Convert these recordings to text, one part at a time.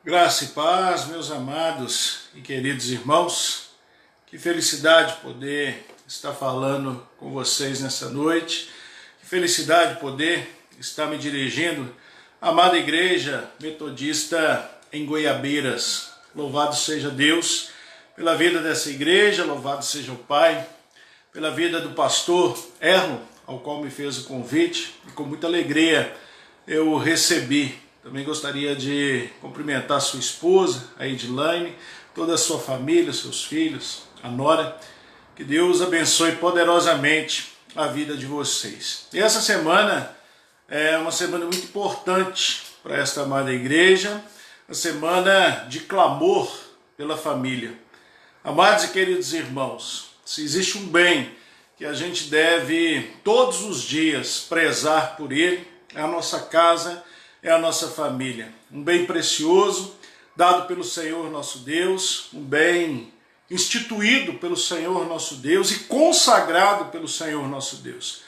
Graça e paz, meus amados e queridos irmãos. Que felicidade poder estar falando com vocês nessa noite. Que felicidade poder estar me dirigindo à amada igreja metodista em Goiabeiras. Louvado seja Deus pela vida dessa igreja, louvado seja o Pai, pela vida do pastor Erno, ao qual me fez o convite, e com muita alegria eu recebi. Também gostaria de cumprimentar sua esposa, a Edilane, toda a sua família, seus filhos, a Nora. Que Deus abençoe poderosamente a vida de vocês. E essa semana é uma semana muito importante para esta amada igreja, a semana de clamor pela família. Amados e queridos irmãos, se existe um bem que a gente deve todos os dias prezar por ele, é a nossa casa, é a nossa família. Um bem precioso, dado pelo Senhor nosso Deus, um bem instituído pelo Senhor nosso Deus e consagrado pelo Senhor nosso Deus.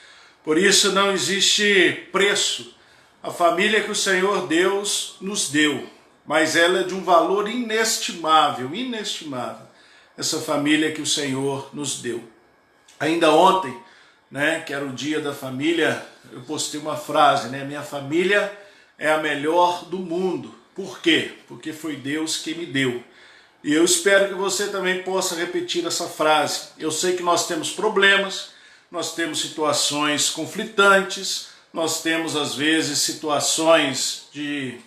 Por isso não existe preço a família que o Senhor Deus nos deu, mas ela é de um valor inestimável, inestimável, essa família que o Senhor nos deu. Ainda ontem, que era o dia da família, eu postei uma frase, minha família é a melhor do mundo. Por quê? Porque foi Deus que me deu. E eu espero que você também possa repetir essa frase. Eu sei que nós temos problemas, nós temos situações conflitantes, nós temos às vezes situações de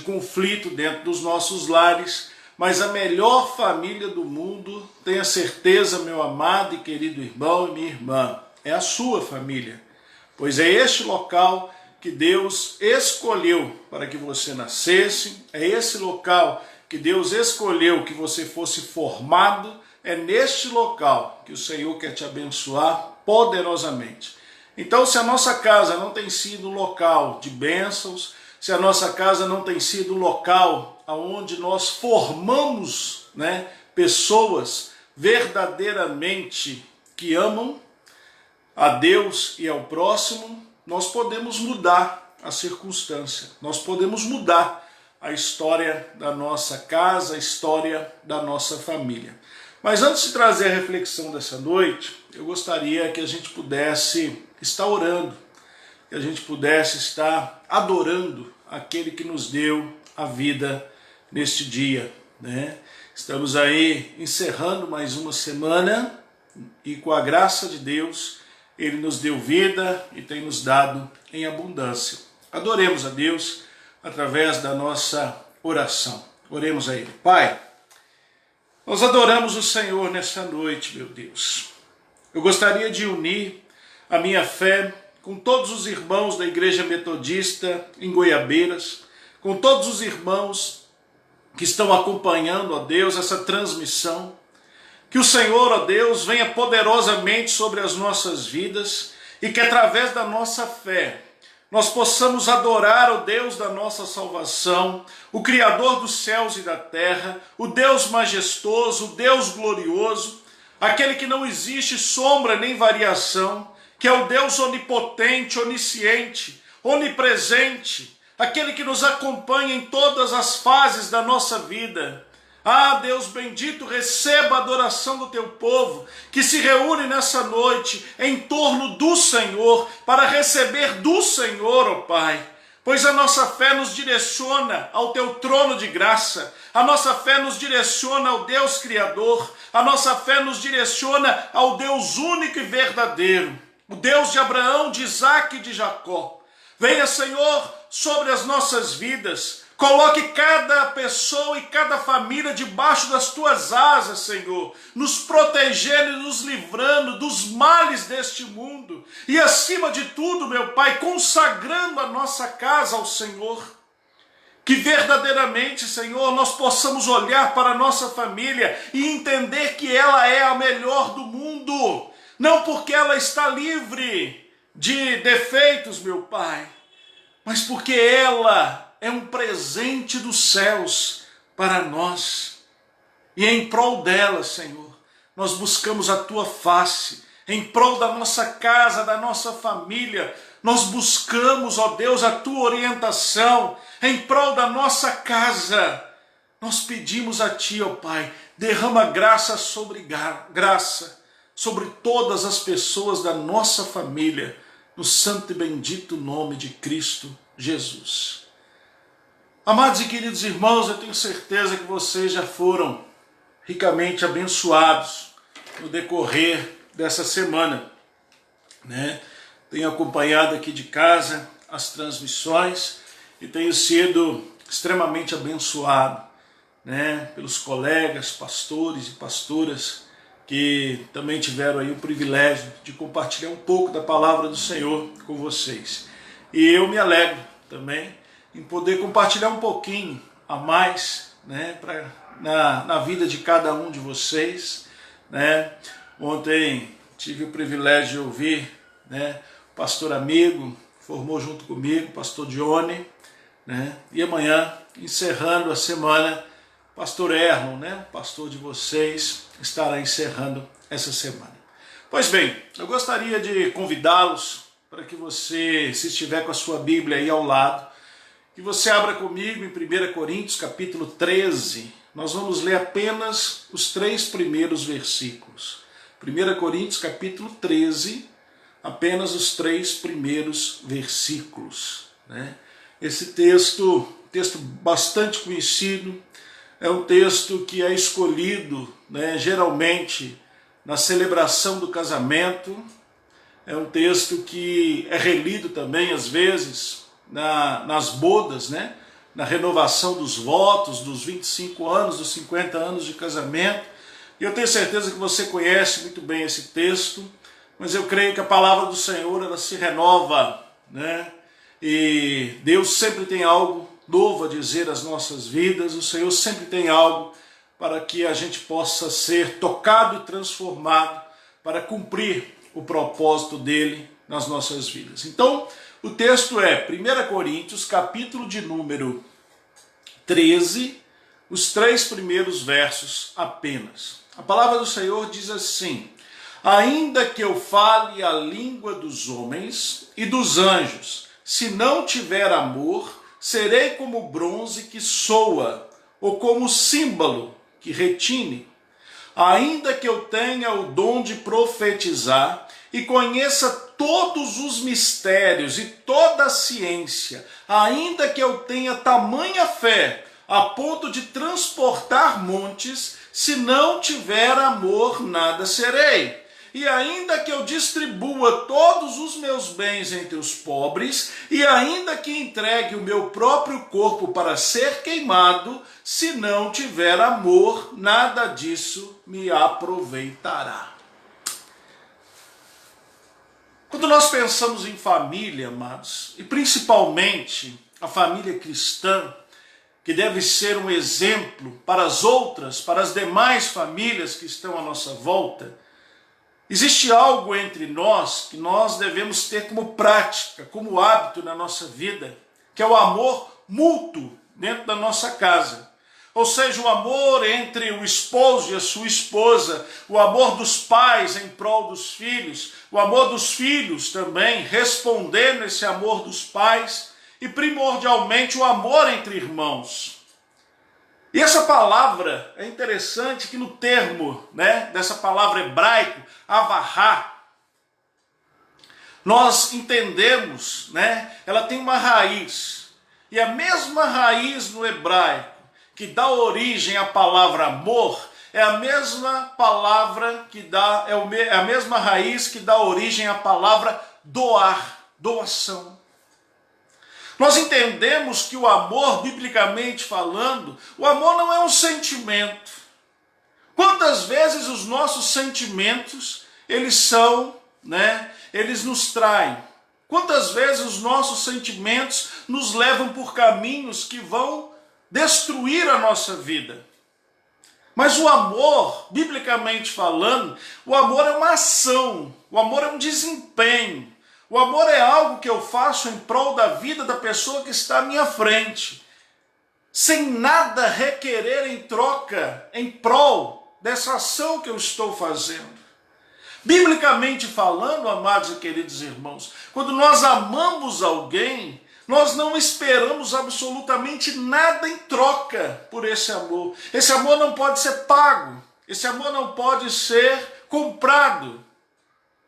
conflito dentro dos nossos lares, mas a melhor família do mundo, tenha certeza, meu amado e querido irmão e minha irmã, é a sua família. Pois é este local que Deus escolheu para que você nascesse, é esse local que Deus escolheu que você fosse formado, é neste local que o Senhor quer te abençoar poderosamente. Então, se a nossa casa não tem sido um local de bênçãos, se a nossa casa não tem sido um local onde nós formamos pessoas verdadeiramente que amam a Deus e ao próximo, nós podemos mudar a circunstância, nós podemos mudar a história da nossa casa, a história da nossa família. Mas antes de trazer a reflexão dessa noite, eu gostaria que a gente pudesse estar orando, que a gente pudesse estar adorando aquele que nos deu a vida neste dia. Estamos aí encerrando mais uma semana e com a graça de Deus, Ele nos deu vida e tem nos dado em abundância. Adoremos a Deus através da nossa oração. Oremos a Ele. Pai, nós adoramos o Senhor nessa noite, meu Deus. Eu gostaria de unir a minha fé com todos os irmãos da Igreja Metodista em Goiabeiras, com todos os irmãos que estão acompanhando, ó Deus, essa transmissão. Que o Senhor, ó Deus, venha poderosamente sobre as nossas vidas e que através da nossa fé nós possamos adorar o Deus da nossa salvação, o Criador dos céus e da terra, o Deus majestoso, o Deus glorioso, aquele que não existe sombra nem variação, que é o Deus onipotente, onisciente, onipresente, aquele que nos acompanha em todas as fases da nossa vida. Ah, Deus bendito, receba a adoração do teu povo, que se reúne nessa noite em torno do Senhor, para receber do Senhor, ó Pai. Pois a nossa fé nos direciona ao teu trono de graça, a nossa fé nos direciona ao Deus Criador, a nossa fé nos direciona ao Deus único e verdadeiro, o Deus de Abraão, de Isaque e de Jacó. Venha, Senhor, sobre as nossas vidas. Coloque cada pessoa e cada família debaixo das tuas asas, Senhor, nos protegendo e nos livrando dos males deste mundo. E acima de tudo, meu Pai, consagrando a nossa casa ao Senhor. Que verdadeiramente, Senhor, nós possamos olhar para a nossa família e entender que ela é a melhor do mundo. Não porque ela está livre de defeitos, meu Pai, mas porque ela é um presente dos céus para nós. E em prol dela, Senhor, nós buscamos a tua face, em prol da nossa casa, da nossa família, nós buscamos, ó Deus, a tua orientação em prol da nossa casa. Nós pedimos a ti, ó Pai, derrama graça sobre graça sobre todas as pessoas da nossa família, no santo e bendito nome de Cristo Jesus. Amados e queridos irmãos, eu tenho certeza que vocês já foram ricamente abençoados no decorrer dessa semana, né? Tenho acompanhado aqui de casa as transmissões e tenho sido extremamente abençoado, né, pelos colegas, pastores e pastoras que também tiveram aí o privilégio de compartilhar um pouco da palavra do Senhor com vocês. E eu me alegro também em poder compartilhar um pouquinho a mais, né, na vida de cada um de vocês, né. Ontem tive o privilégio de ouvir, né, o pastor amigo, formou junto comigo, o pastor Johnny, né, e amanhã, encerrando a semana, pastor Erlon, né, o pastor de vocês, estará encerrando essa semana. Pois bem, eu gostaria de convidá-los para que você, se estiver com a sua Bíblia aí ao lado, que você abra comigo em 1 Coríntios capítulo 13. Nós vamos ler apenas os 3 primeiros versículos. 1 Coríntios capítulo 13, apenas os 3 primeiros versículos, né? Esse texto bastante conhecido, é um texto que é escolhido, né, geralmente na celebração do casamento, é um texto que é relido também às vezes nas bodas, né, na renovação dos votos, dos 25 anos, dos 50 anos de casamento. E eu tenho certeza que você conhece muito bem esse texto, mas eu creio que a palavra do Senhor, ela se renova, né? E Deus sempre tem algo novo a dizer às nossas vidas, o Senhor sempre tem algo para que a gente possa ser tocado e transformado para cumprir o propósito dele nas nossas vidas. Então, o texto é 1 Coríntios, capítulo de número 13, os 3 primeiros versos apenas. A palavra do Senhor diz assim: ainda que eu fale a língua dos homens e dos anjos, se não tiver amor, serei como bronze que soa, ou como símbolo que retine. Ainda que eu tenha o dom de profetizar e conheça todos os mistérios e toda a ciência, ainda que eu tenha tamanha fé a ponto de transportar montes, se não tiver amor, nada serei. E ainda que eu distribua todos os meus bens entre os pobres, e ainda que entregue o meu próprio corpo para ser queimado, se não tiver amor, nada disso me aproveitará. Quando nós pensamos em família, amados, e principalmente a família cristã, que deve ser um exemplo para as outras, para as demais famílias que estão à nossa volta, existe algo entre nós que nós devemos ter como prática, como hábito na nossa vida, que é o amor mútuo dentro da nossa casa. Ou seja, o amor entre o esposo e a sua esposa, o amor dos pais em prol dos filhos, o amor dos filhos também, respondendo esse amor dos pais, e primordialmente o amor entre irmãos. E essa palavra, é interessante que no termo, né, dessa palavra hebraico, avará, nós entendemos, né, ela tem uma raiz, e a mesma raiz no hebraico que dá origem à palavra amor, é a mesma palavra que dá, é a mesma raiz que dá origem à palavra doar, doação. Nós entendemos que o amor, biblicamente falando, o amor não é um sentimento. Quantas vezes os nossos sentimentos, eles são, né, eles nos traem. Quantas vezes os nossos sentimentos nos levam por caminhos que vão destruir a nossa vida. Mas o amor, biblicamente falando, o amor é uma ação, o amor é um desempenho. O amor é algo que eu faço em prol da vida da pessoa que está à minha frente, sem nada requerer em troca, em prol dessa ação que eu estou fazendo. Biblicamente falando, amados e queridos irmãos, quando nós amamos alguém, nós não esperamos absolutamente nada em troca por esse amor. Esse amor não pode ser pago, esse amor não pode ser comprado.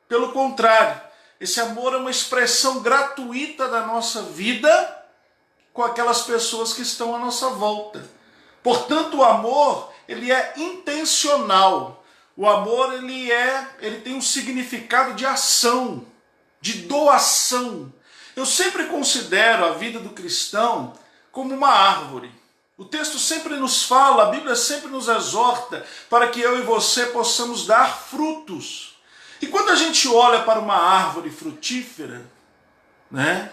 Pelo contrário, esse amor é uma expressão gratuita da nossa vida com aquelas pessoas que estão à nossa volta. Portanto, o amor, ele é intencional. O amor, ele tem um significado de ação, de doação. Eu sempre considero a vida do cristão como uma árvore. O texto sempre nos fala, a Bíblia sempre nos exorta para que eu e você possamos dar frutos. E quando a gente olha para uma árvore frutífera, né?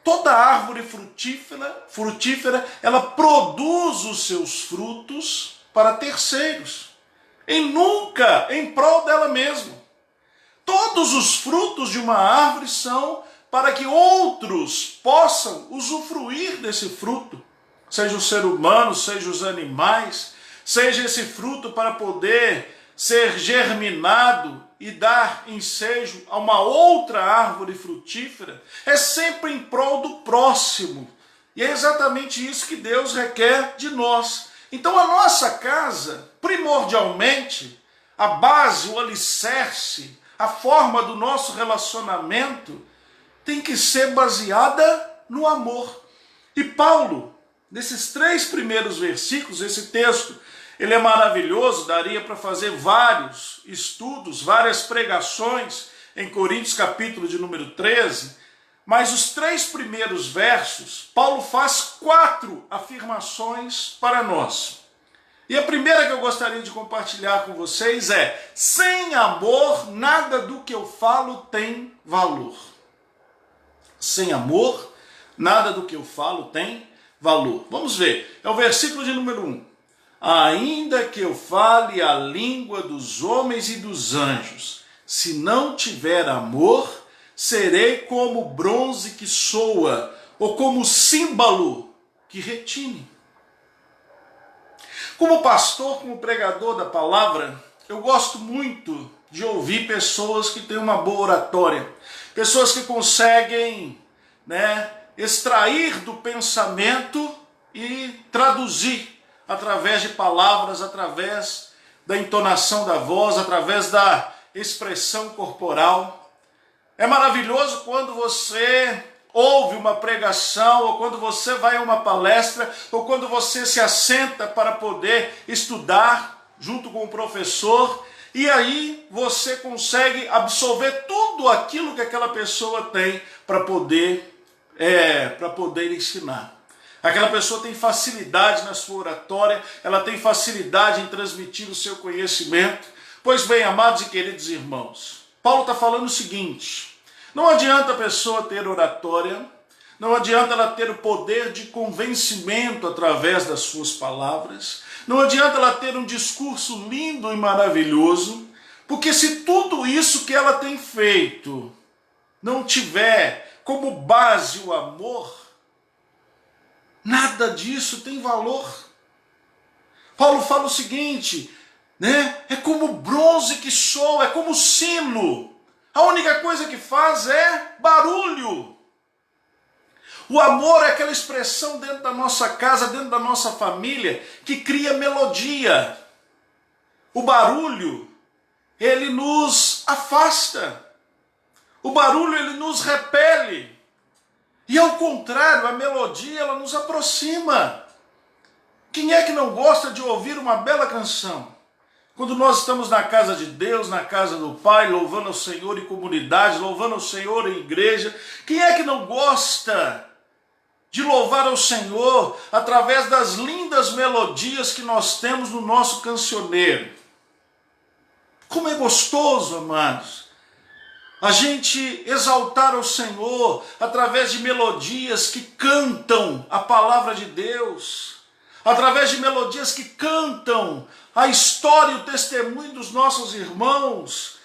Toda árvore frutífera, ela produz os seus frutos para terceiros, e nunca em prol dela mesma. Todos os frutos de uma árvore são para que outros possam usufruir desse fruto, seja o ser humano, seja os animais, seja esse fruto para poder ser germinado e dar ensejo a uma outra árvore frutífera, é sempre em prol do próximo. E é exatamente isso que Deus requer de nós. Então a nossa casa, primordialmente, a base, o alicerce, a forma do nosso relacionamento tem que ser baseada no amor. E Paulo, nesses 3 primeiros versículos, esse texto, ele é maravilhoso, daria para fazer vários estudos, várias pregações em Coríntios capítulo de número 13, mas os 3 primeiros versos, Paulo faz 4 afirmações para nós. E a primeira que eu gostaria de compartilhar com vocês é: sem amor, nada do que eu falo tem valor. Sem amor, nada do que eu falo tem valor. Vamos ver, é o versículo de número 1. Ainda que eu fale a língua dos homens e dos anjos, se não tiver amor, serei como bronze que soa, ou como símbolo que retine. Como pastor, como pregador da palavra, eu gosto muito de ouvir pessoas que têm uma boa oratória, pessoas que conseguem, extrair do pensamento e traduzir através de palavras, através da entonação da voz, através da expressão corporal. É maravilhoso quando você ouve uma pregação, ou quando você vai a uma palestra, ou quando você se assenta para poder estudar junto com o professor, e aí você consegue absorver tudo aquilo que aquela pessoa tem para poder ensinar. Aquela pessoa tem facilidade na sua oratória, ela tem facilidade em transmitir o seu conhecimento. Pois bem, amados e queridos irmãos, Paulo está falando o seguinte: não adianta a pessoa ter oratória, não adianta ela ter o poder de convencimento através das suas palavras, não adianta ela ter um discurso lindo e maravilhoso, porque se tudo isso que ela tem feito não tiver como base o amor, nada disso tem valor. Paulo fala o seguinte, é como bronze que soa, é como sino. A única coisa que faz é barulho. O amor é aquela expressão dentro da nossa casa, dentro da nossa família, que cria melodia. O barulho, ele nos afasta. O barulho, ele nos repele. E ao contrário, a melodia, ela nos aproxima. Quem é que não gosta de ouvir uma bela canção? Quando nós estamos na casa de Deus, na casa do Pai, louvando ao Senhor em comunidade, louvando ao Senhor em igreja, quem é que não gosta de louvar ao Senhor através das lindas melodias que nós temos no nosso cancioneiro? Como é gostoso, amados, a gente exaltar ao Senhor através de melodias que cantam a palavra de Deus, através de melodias que cantam a história e o testemunho dos nossos irmãos.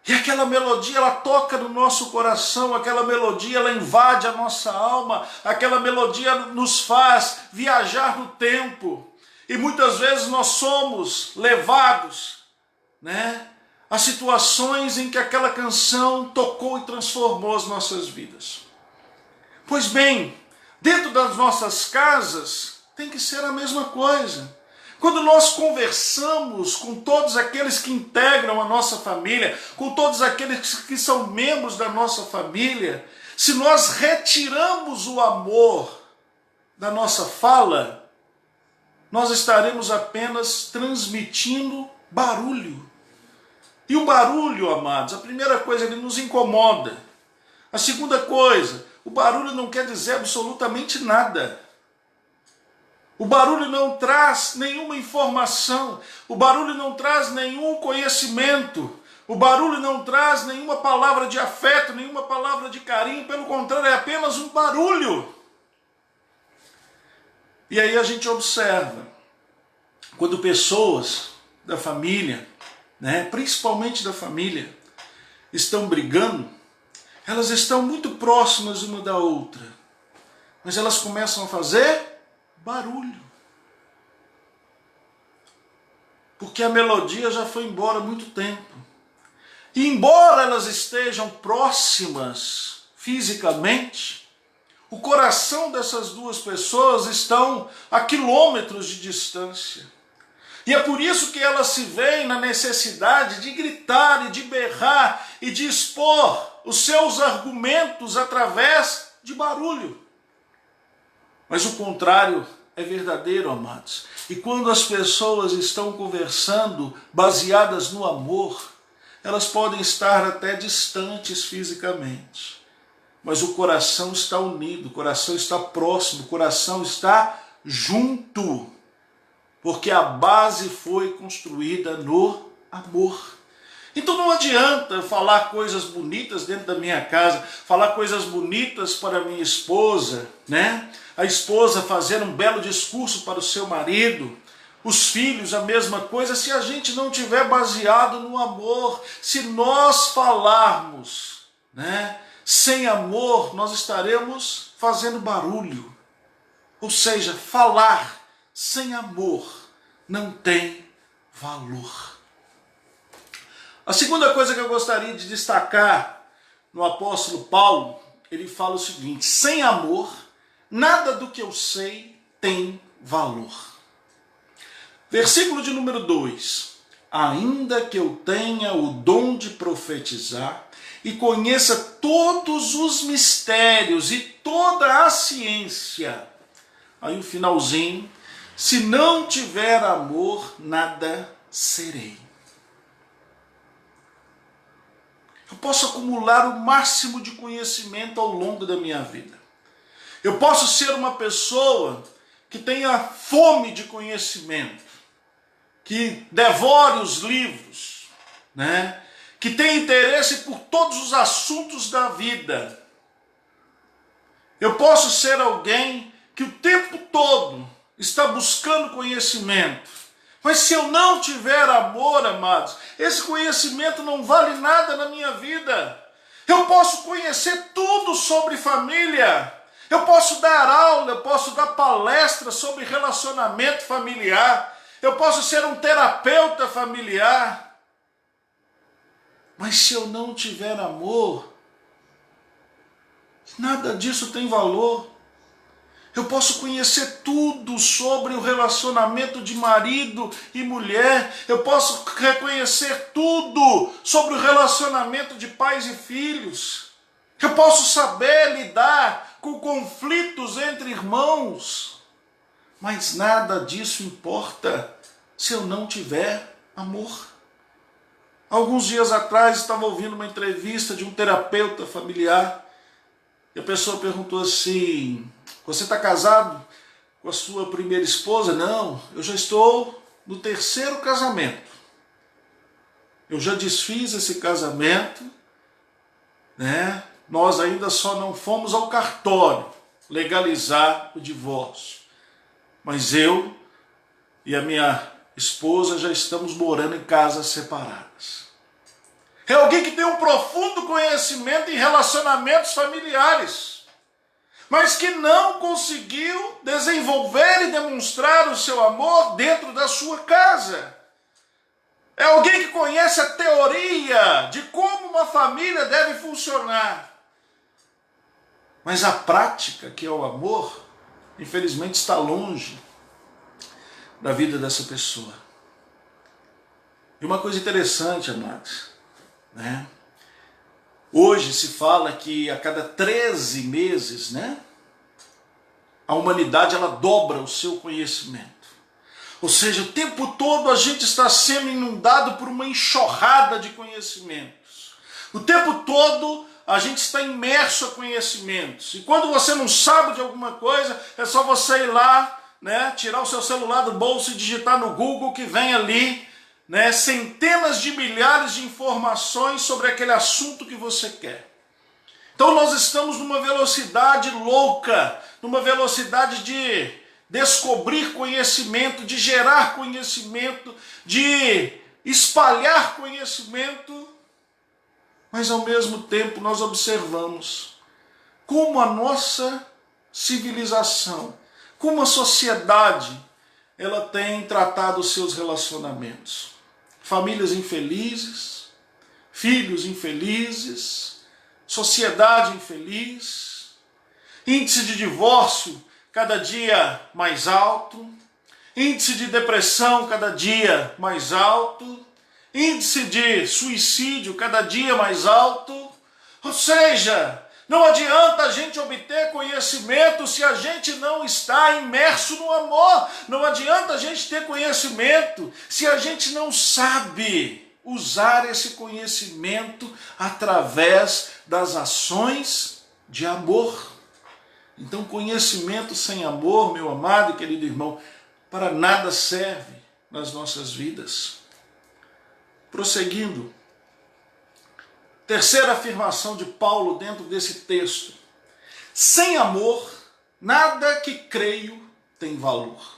E aquela melodia, ela toca no nosso coração, aquela melodia, ela invade a nossa alma, aquela melodia nos faz viajar no tempo. E muitas vezes nós somos levados, as situações em que aquela canção tocou e transformou as nossas vidas. Pois bem, dentro das nossas casas tem que ser a mesma coisa. Quando nós conversamos com todos aqueles que integram a nossa família, com todos aqueles que são membros da nossa família, se nós retiramos o amor da nossa fala, nós estaremos apenas transmitindo barulho. E o barulho, amados, a primeira coisa, ele nos incomoda. A segunda coisa, o barulho não quer dizer absolutamente nada. O barulho não traz nenhuma informação, o barulho não traz nenhum conhecimento, o barulho não traz nenhuma palavra de afeto, nenhuma palavra de carinho, pelo contrário, é apenas um barulho. E aí a gente observa, quando pessoas da família, principalmente da família, estão brigando, elas estão muito próximas uma da outra, mas elas começam a fazer barulho. Porque a melodia já foi embora há muito tempo. E embora elas estejam próximas fisicamente, o coração dessas duas pessoas estão a quilômetros de distância. E é por isso que elas se veem na necessidade de gritar e de berrar e de expor os seus argumentos através de barulho. Mas o contrário é verdadeiro, amados. E quando as pessoas estão conversando baseadas no amor, elas podem estar até distantes fisicamente, mas o coração está unido, o coração está próximo, o coração está junto, porque a base foi construída no amor. Então não adianta falar coisas bonitas dentro da minha casa, falar coisas bonitas para minha esposa, A esposa fazer um belo discurso para o seu marido, os filhos a mesma coisa, se a gente não tiver baseado no amor. Se nós falarmos, sem amor, nós estaremos fazendo barulho. Ou seja, falar sem amor não tem valor. A segunda coisa que eu gostaria de destacar no apóstolo Paulo, ele fala o seguinte: sem amor, nada do que eu sei tem valor. Versículo de número 2. Ainda que eu tenha o dom de profetizar e conheça todos os mistérios e toda a ciência. Aí o finalzinho: se não tiver amor, nada serei. Eu posso acumular o máximo de conhecimento ao longo da minha vida. Eu posso ser uma pessoa que tenha fome de conhecimento, que devore os livros, que tenha interesse por todos os assuntos da vida. Eu posso ser alguém que o tempo todo está buscando conhecimento. Mas se eu não tiver amor, amados, esse conhecimento não vale nada na minha vida. Eu posso conhecer tudo sobre família. Eu posso dar aula, eu posso dar palestra sobre relacionamento familiar. Eu posso ser um terapeuta familiar. Mas se eu não tiver amor, nada disso tem valor. Eu posso conhecer tudo sobre o relacionamento de marido e mulher. Eu posso reconhecer tudo sobre o relacionamento de pais e filhos. Eu posso saber lidar com conflitos entre irmãos. Mas nada disso importa se eu não tiver amor. Alguns dias atrás estava ouvindo uma entrevista de um terapeuta familiar. E a pessoa perguntou assim: você está casado com a sua primeira esposa? Não, eu já estou no 3º casamento. Eu já desfiz esse casamento, Nós ainda só não fomos ao cartório legalizar o divórcio. Mas eu e a minha esposa já estamos morando em casas separadas. É alguém que tem um profundo conhecimento em relacionamentos familiares, mas que não conseguiu desenvolver e demonstrar o seu amor dentro da sua casa. É alguém que conhece a teoria de como uma família deve funcionar. Mas a prática, que é o amor, infelizmente está longe da vida dessa pessoa. E uma coisa interessante, amados, né? Hoje se fala que a cada 13 meses, né, a humanidade ela dobra o seu conhecimento. Ou seja, o tempo todo a gente está sendo inundado por uma enxurrada de conhecimentos. O tempo todo a gente está imerso a conhecimentos. E quando você não sabe de alguma coisa, é só você ir lá, né, tirar o seu celular do bolso e digitar no Google que vem ali, né, centenas de milhares de informações sobre aquele assunto que você quer. Então nós estamos numa velocidade louca, numa velocidade de descobrir conhecimento, de gerar conhecimento, de espalhar conhecimento, mas ao mesmo tempo nós observamos como a nossa civilização, como a sociedade, ela tem tratado os seus relacionamentos. Famílias infelizes, filhos infelizes, sociedade infeliz, índice de divórcio cada dia mais alto, índice de depressão cada dia mais alto, índice de suicídio cada dia mais alto. Ou seja, não adianta a gente obter conhecimento se a gente não está imerso no amor. Não adianta a gente ter conhecimento se a gente não sabe usar esse conhecimento através das ações de amor. Então, conhecimento sem amor, meu amado e querido irmão, para nada serve nas nossas vidas. Prosseguindo, terceira afirmação de Paulo dentro desse texto: sem amor, nada que creio tem valor.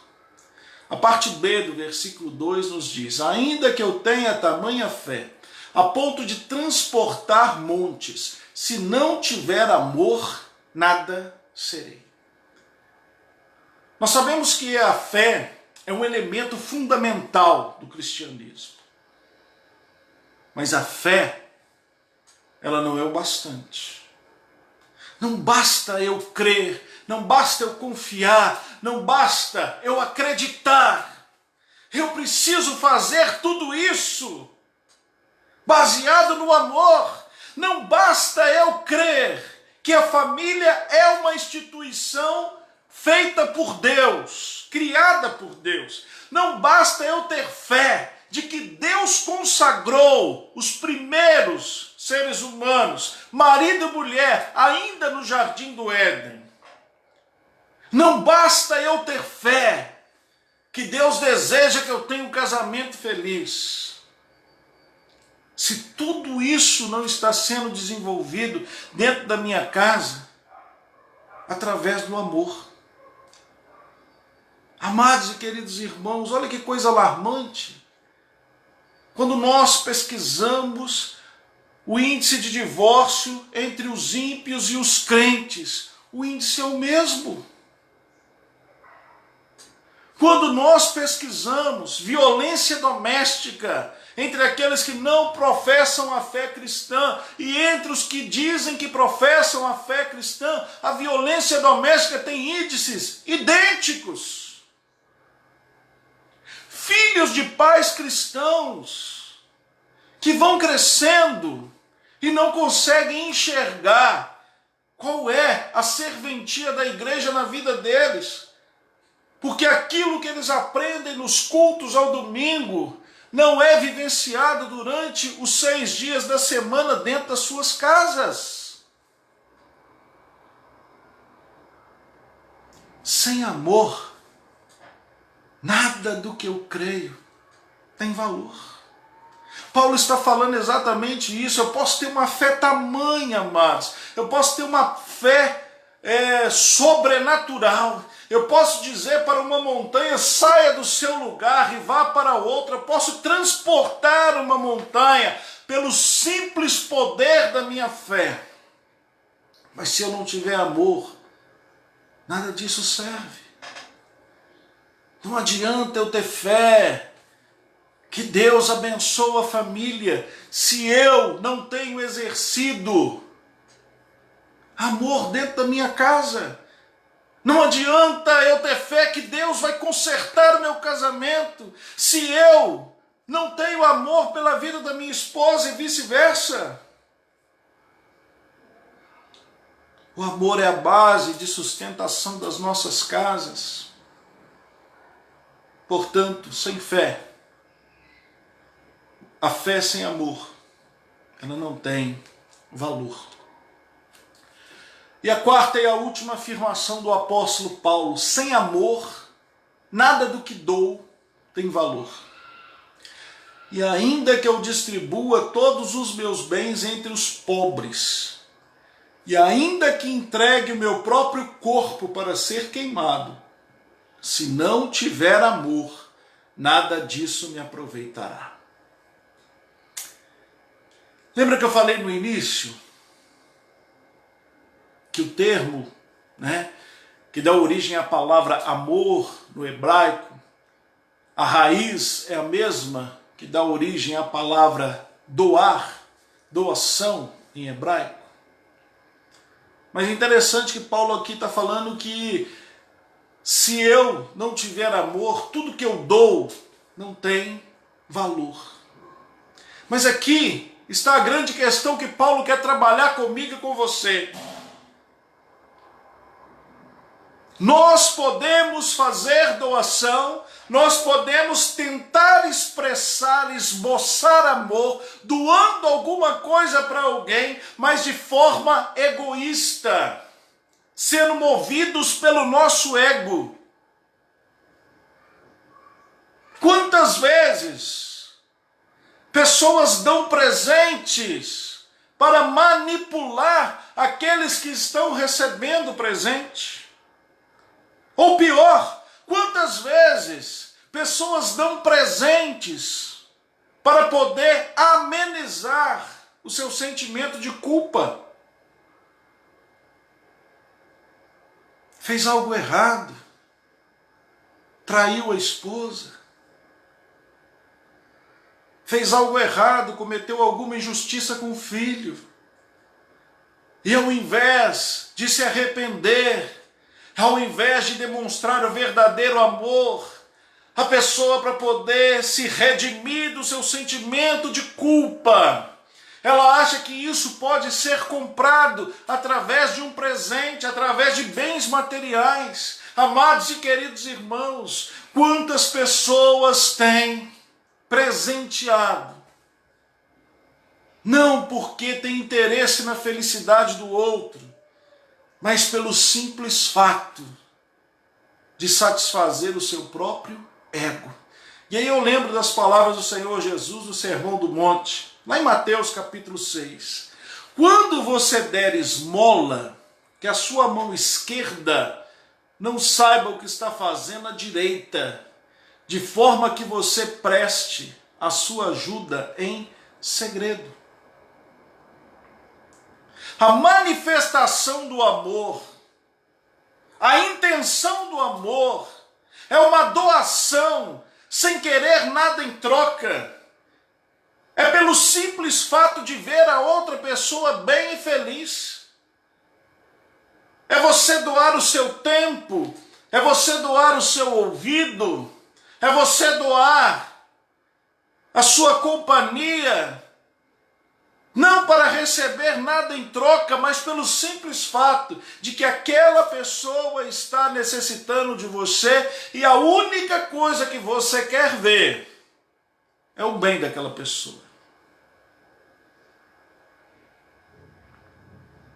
A parte B do versículo 2 nos diz: ainda que eu tenha tamanha fé, a ponto de transportar montes, se não tiver amor, nada serei. Nós sabemos que a fé é um elemento fundamental do cristianismo. Mas a fé, ela não é o bastante. Não basta eu crer, não basta eu confiar, não basta eu acreditar. Eu preciso fazer tudo isso baseado no amor. Não basta eu crer que a família é uma instituição feita por Deus, criada por Deus. Não basta eu ter fé de que Deus consagrou os primeiros seres humanos, marido e mulher, ainda no jardim do Éden. Não basta eu ter fé que Deus deseja que eu tenha um casamento feliz. Se tudo isso não está sendo desenvolvido dentro da minha casa, através do amor. Amados e queridos irmãos, olha que coisa alarmante. Quando nós pesquisamos o índice de divórcio entre os ímpios e os crentes, o índice é o mesmo. Quando nós pesquisamos violência doméstica entre aqueles que não professam a fé cristã e entre os que dizem que professam a fé cristã, a violência doméstica tem índices idênticos. Filhos de pais cristãos que vão crescendo e não conseguem enxergar qual é a serventia da igreja na vida deles. Porque aquilo que eles aprendem nos cultos ao domingo não é vivenciado durante os 6 dias da semana dentro das suas casas. Sem amor, nada do que eu creio tem valor. Paulo está falando exatamente isso. Eu posso ter uma fé tamanha, amados. Eu posso ter uma fé sobrenatural. Eu posso dizer para uma montanha, saia do seu lugar e vá para outra. Eu posso transportar uma montanha pelo simples poder da minha fé. Mas se eu não tiver amor, nada disso serve. Não adianta eu ter fé Que Deus abençoe a família se eu não tenho exercido amor dentro da minha casa. Não adianta eu ter fé que Deus vai consertar o meu casamento se eu não tenho amor pela vida da minha esposa e vice-versa. O amor é a base de sustentação das nossas casas. Portanto, sem fé, a fé sem amor, ela não tem valor. E a quarta e a última afirmação do apóstolo Paulo: sem amor, nada do que dou tem valor. E ainda que eu distribua todos os meus bens entre os pobres, e ainda que entregue o meu próprio corpo para ser queimado, se não tiver amor, nada disso me aproveitará. Lembra que eu falei no início que o termo, que dá origem à palavra amor no hebraico, a raiz é a mesma que dá origem à palavra doar, doação em hebraico? Mas é interessante que Paulo aqui está falando que se eu não tiver amor, tudo que eu dou não tem valor. Mas aqui está a grande questão que Paulo quer trabalhar comigo e com você. Nós podemos fazer doação, nós podemos tentar expressar, esboçar amor, doando alguma coisa para alguém, mas de forma egoísta, sendo movidos pelo nosso ego. Quantas vezes pessoas dão presentes para manipular aqueles que estão recebendo presente? Ou pior, quantas vezes pessoas dão presentes para poder amenizar o seu sentimento de culpa? Fez algo errado, traiu a esposa, fez algo errado, cometeu alguma injustiça com o filho, e ao invés de se arrepender, ao invés de demonstrar o verdadeiro amor, a pessoa, para poder se redimir do seu sentimento de culpa, ela acha que isso pode ser comprado através de um presente, através de bens materiais. Amados e queridos irmãos, quantas pessoas têm presenteado, não porque tem interesse na felicidade do outro, mas pelo simples fato de satisfazer o seu próprio ego. E aí eu lembro das palavras do Senhor Jesus no Sermão do Monte, lá em Mateus capítulo 6. Quando você der esmola, que a sua mão esquerda não saiba o que está fazendo a direita, de forma que você preste a sua ajuda em segredo. A manifestação do amor, a intenção do amor, é uma doação sem querer nada em troca. É pelo simples fato de ver a outra pessoa bem e feliz. É você doar o seu tempo, é você doar o seu ouvido, é você doar a sua companhia, não para receber nada em troca, mas pelo simples fato de que aquela pessoa está necessitando de você e a única coisa que você quer ver é o bem daquela pessoa.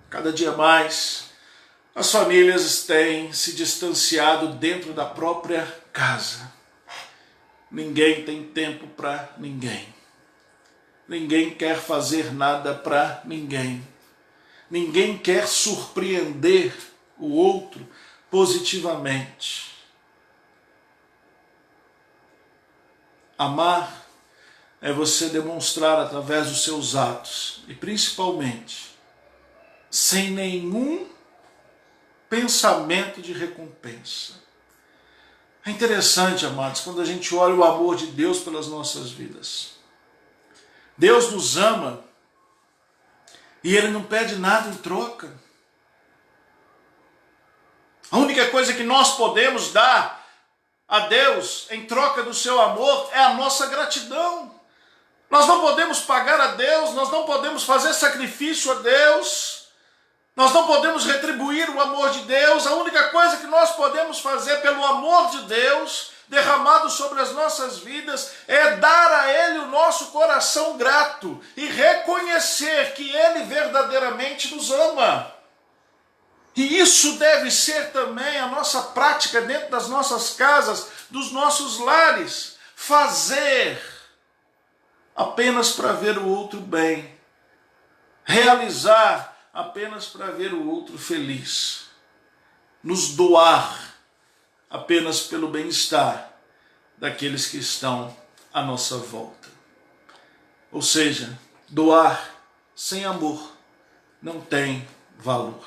Cada dia mais, as famílias têm se distanciado dentro da própria casa. Ninguém tem tempo para ninguém. Ninguém quer fazer nada para ninguém. Ninguém quer surpreender o outro positivamente. Amar é você demonstrar através dos seus atos, e principalmente, sem nenhum pensamento de recompensa. É interessante, amados, quando a gente olha o amor de Deus pelas nossas vidas. Deus nos ama e Ele não pede nada em troca. A única coisa que nós podemos dar a Deus em troca do seu amor é a nossa gratidão. Nós não podemos pagar a Deus, nós não podemos fazer sacrifício a Deus, nós não podemos retribuir o amor de Deus. A única coisa que nós podemos fazer pelo amor de Deus derramado sobre as nossas vidas é dar a Ele o nosso coração grato e reconhecer que Ele verdadeiramente nos ama. E isso deve ser também a nossa prática dentro das nossas casas, dos nossos lares. Fazer apenas para ver o outro bem. Realizar apenas para ver o outro feliz. Nos doar apenas pelo bem-estar daqueles que estão à nossa volta. Ou seja, doar sem amor não tem valor.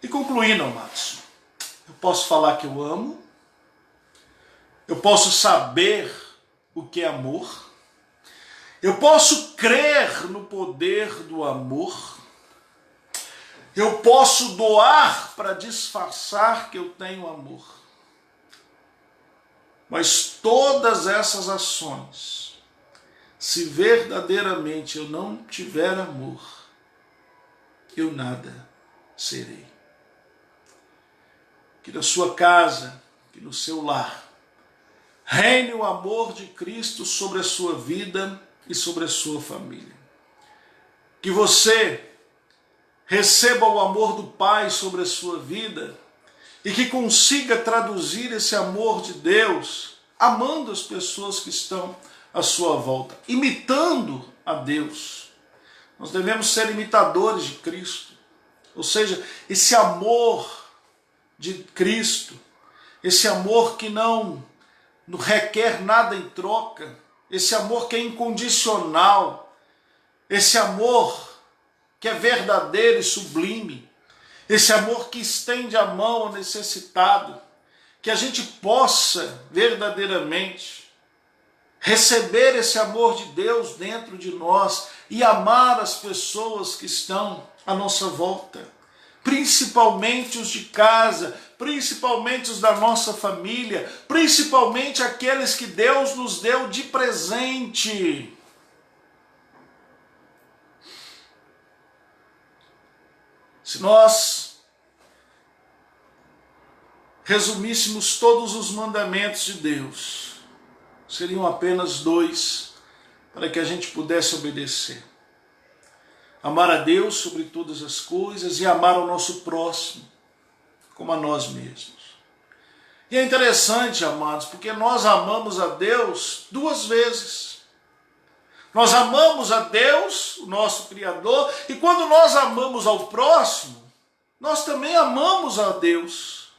E concluindo, amados, eu posso falar que eu amo, eu posso saber o que é amor, eu posso crer no poder do amor, eu posso doar para disfarçar que eu tenho amor. Mas todas essas ações, se verdadeiramente eu não tiver amor, eu nada serei. Que na sua casa, que no seu lar, reine o amor de Cristo sobre a sua vida e sobre a sua família. Que você receba o amor do Pai sobre a sua vida e que consiga traduzir esse amor de Deus amando as pessoas que estão à sua volta, imitando a Deus. Nós devemos ser imitadores de Cristo, ou seja, esse amor de Cristo, esse amor que não requer nada em troca, esse amor que é incondicional, esse amor que é verdadeiro e sublime, esse amor que estende a mão ao necessitado, que a gente possa verdadeiramente receber esse amor de Deus dentro de nós e amar as pessoas que estão à nossa volta, principalmente os de casa, principalmente os da nossa família, principalmente aqueles que Deus nos deu de presente. Se nós resumíssemos todos os mandamentos de Deus, seriam apenas 2 para que a gente pudesse obedecer. Amar a Deus sobre todas as coisas e amar ao nosso próximo como a nós mesmos. E é interessante, amados, porque nós amamos a Deus 2 vezes. Nós amamos a Deus, o nosso Criador, e quando nós amamos ao próximo, nós também amamos a Deus.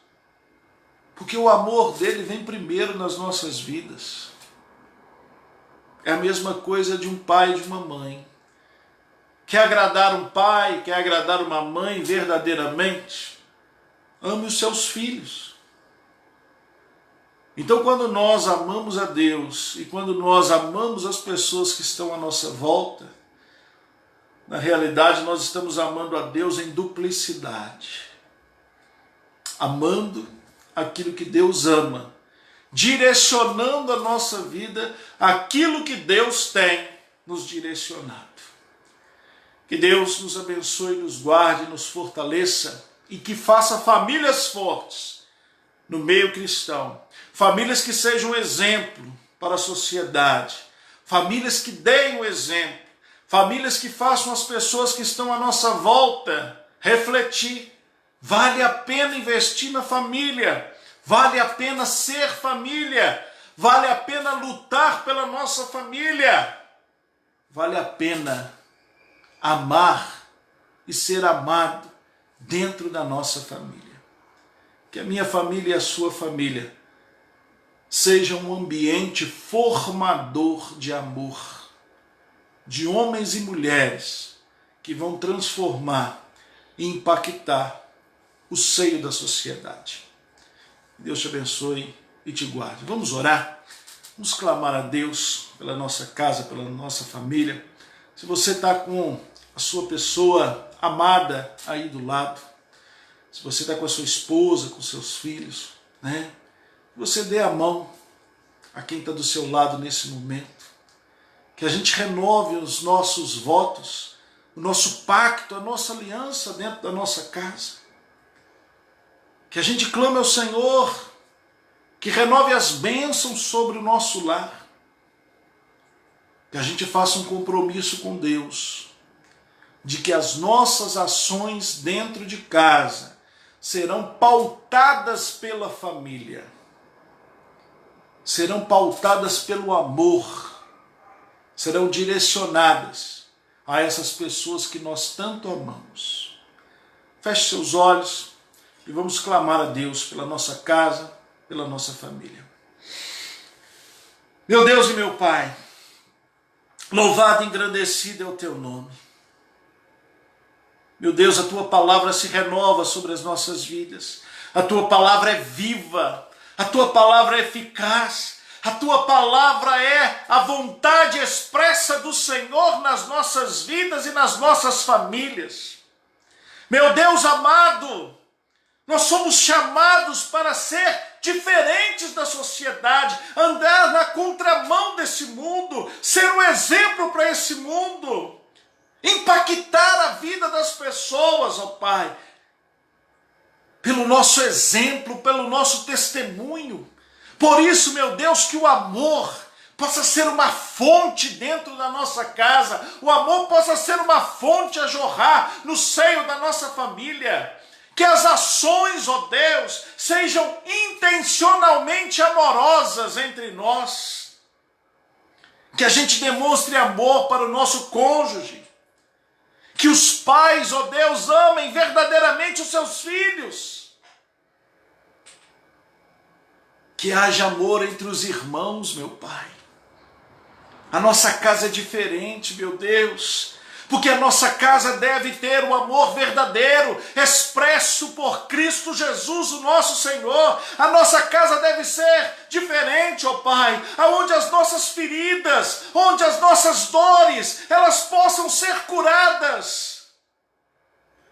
Porque o amor dele vem primeiro nas nossas vidas. É a mesma coisa de um pai e de uma mãe. Quer agradar um pai, quer agradar uma mãe verdadeiramente? Ame os seus filhos. Então, quando nós amamos a Deus e quando nós amamos as pessoas que estão à nossa volta, na realidade nós estamos amando a Deus em duplicidade. Amando aquilo que Deus ama, direcionando a nossa vida àquilo que Deus tem nos direcionado. Que Deus nos abençoe, nos guarde, nos fortaleça e que faça famílias fortes no meio cristão. Famílias que sejam um exemplo para a sociedade. Famílias que deem o exemplo. Famílias que façam as pessoas que estão à nossa volta refletir. Vale a pena investir na família. Vale a pena ser família. Vale a pena lutar pela nossa família. Vale a pena amar e ser amado dentro da nossa família. Que a minha família e a sua família sejam um ambiente formador de amor, de homens e mulheres que vão transformar e impactar o seio da sociedade. Deus te abençoe e te guarde. Vamos orar, vamos clamar a Deus pela nossa casa, pela nossa família. Se você está com a sua pessoa amada aí do lado, se você está com a sua esposa, com seus filhos, né? Você dê a mão a quem está do seu lado nesse momento. Que a gente renove os nossos votos, o nosso pacto, a nossa aliança dentro da nossa casa. Que a gente clame ao Senhor, que renove as bênçãos sobre o nosso lar. Que a gente faça um compromisso com Deus, de que as nossas ações dentro de casa serão pautadas pela família, serão pautadas pelo amor, serão direcionadas a essas pessoas que nós tanto amamos. Feche seus olhos e vamos clamar a Deus pela nossa casa, pela nossa família. Meu Deus e meu Pai, louvado e engrandecido é o teu nome. Meu Deus, a tua palavra se renova sobre as nossas vidas. A tua palavra é viva, a tua palavra é eficaz, a tua palavra é a vontade expressa do Senhor nas nossas vidas e nas nossas famílias. Meu Deus amado, nós somos chamados para ser diferentes da sociedade, andar na contramão desse mundo, ser um exemplo para esse mundo, impactar a vida das pessoas, ó Pai, pelo nosso exemplo, pelo nosso testemunho. Por isso, meu Deus, que o amor possa ser uma fonte dentro da nossa casa, o amor possa ser uma fonte a jorrar no seio da nossa família. Que as ações, ó Deus, sejam intencionalmente amorosas entre nós. Que a gente demonstre amor para o nosso cônjuge. Que os pais, ó Deus, amem verdadeiramente os seus filhos. Que haja amor entre os irmãos, meu Pai. A nossa casa é diferente, meu Deus, porque a nossa casa deve ter o amor verdadeiro, expresso por Cristo Jesus, o nosso Senhor. A nossa casa deve ser diferente, ó Pai, aonde as nossas feridas, onde as nossas dores, elas possam ser curadas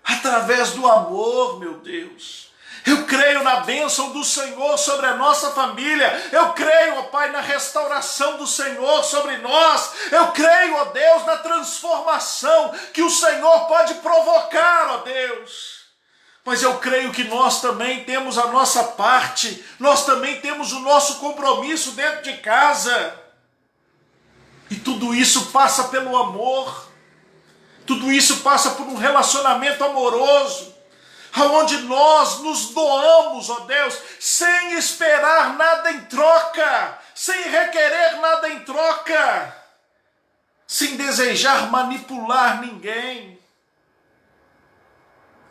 através do amor, meu Deus. Eu creio na bênção do Senhor sobre a nossa família. Eu creio, ó Pai, na restauração do Senhor sobre nós. Eu creio, ó Deus, na transformação que o Senhor pode provocar, ó Deus. Mas eu creio que nós também temos a nossa parte. Nós também temos o nosso compromisso dentro de casa. E tudo isso passa pelo amor. Tudo isso passa por um relacionamento amoroso, aonde nós nos doamos, ó Deus, sem esperar nada em troca, sem requerer nada em troca, sem desejar manipular ninguém,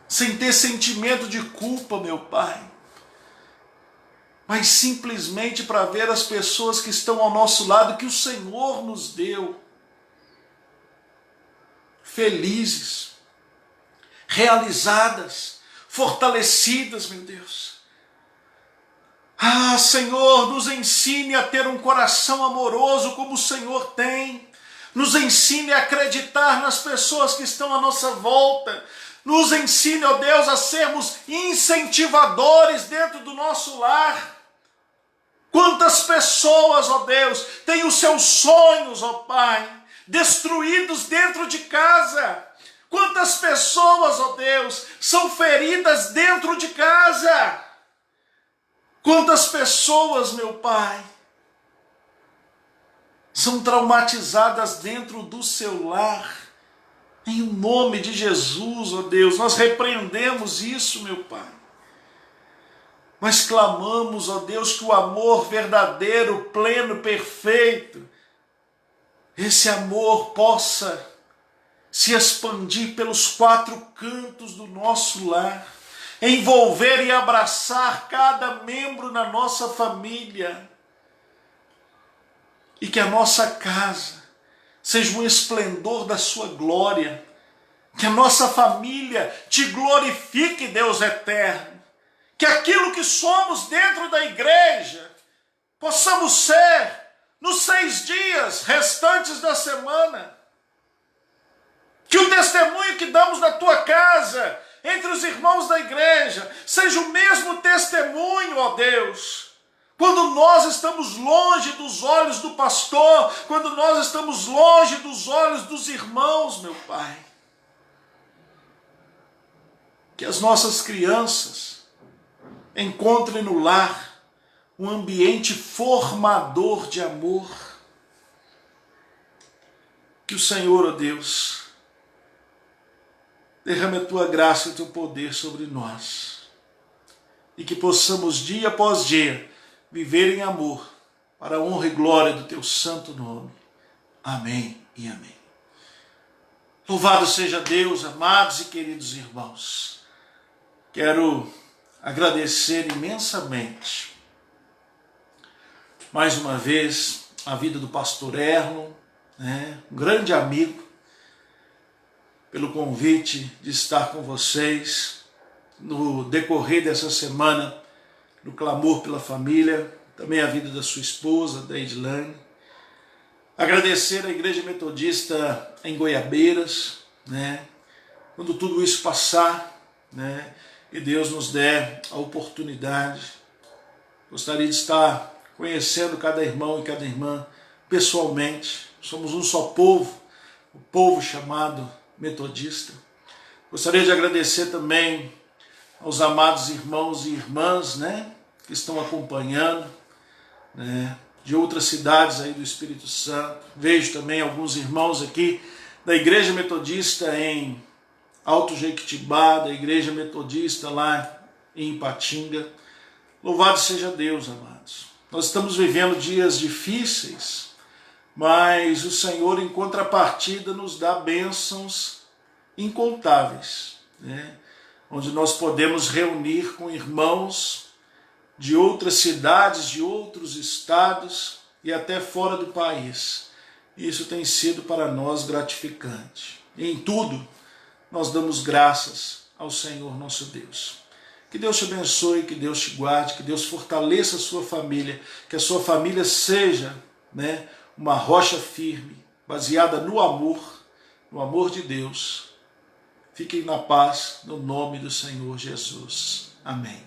sem ter sentimento de culpa, meu Pai, mas simplesmente para ver as pessoas que estão ao nosso lado, que o Senhor nos deu, felizes, realizadas, fortalecidas, meu Deus. Ah, Senhor, nos ensine a ter um coração amoroso como o Senhor tem. Nos ensine a acreditar nas pessoas que estão à nossa volta. Nos ensine, ó Deus, a sermos incentivadores dentro do nosso lar. Quantas pessoas, ó Deus, têm os seus sonhos, ó Pai, destruídos dentro de casa. Quantas pessoas, ó Deus, são feridas dentro de casa. Quantas pessoas, meu Pai, são traumatizadas dentro do seu lar. Em nome de Jesus, ó Deus, nós repreendemos isso, meu Pai. Mas clamamos, ó Deus, que o amor verdadeiro, pleno, perfeito, esse amor possa se expandir pelos quatro cantos do nosso lar, envolver e abraçar cada membro na nossa família, e que a nossa casa seja um esplendor da sua glória, que a nossa família te glorifique, Deus eterno, que aquilo que somos dentro da igreja possamos ser, nos 6 dias restantes da semana, que o testemunho que damos na tua casa, entre os irmãos da igreja, seja o mesmo testemunho, ó Deus, quando nós estamos longe dos olhos do pastor, quando nós estamos longe dos olhos dos irmãos, meu Pai. Que as nossas crianças encontrem no lar um ambiente formador de amor. Que o Senhor, ó Deus, derrame a tua graça e o teu poder sobre nós. E que possamos, dia após dia, viver em amor, para a honra e glória do teu santo nome. Amém e amém. Louvado seja Deus, amados e queridos irmãos. Quero agradecer imensamente, mais uma vez, a vida do pastor Erlon, um grande amigo, pelo convite de estar com vocês no decorrer dessa semana, no clamor pela família, também a vida da sua esposa, da Edilane. Agradecer à Igreja Metodista em Goiabeiras, quando tudo isso passar, e Deus nos der a oportunidade. Gostaria de estar conhecendo cada irmão e cada irmã pessoalmente. Somos um só povo, o povo chamado metodista. Gostaria de agradecer também aos amados irmãos e irmãs, que estão acompanhando, de outras cidades aí do Espírito Santo. Vejo também alguns irmãos aqui da Igreja Metodista em Alto Jequitibá, da Igreja Metodista lá em Ipatinga. Louvado seja Deus, amados. Nós estamos vivendo dias difíceis, mas o Senhor, em contrapartida, nos dá bênçãos incontáveis, onde nós podemos reunir com irmãos de outras cidades, de outros estados e até fora do país. Isso tem sido para nós gratificante. E em tudo, nós damos graças ao Senhor nosso Deus. Que Deus te abençoe, que Deus te guarde, que Deus fortaleça a sua família, que a sua família seja uma rocha firme, baseada no amor de Deus. Fiquem na paz, no nome do Senhor Jesus. Amém.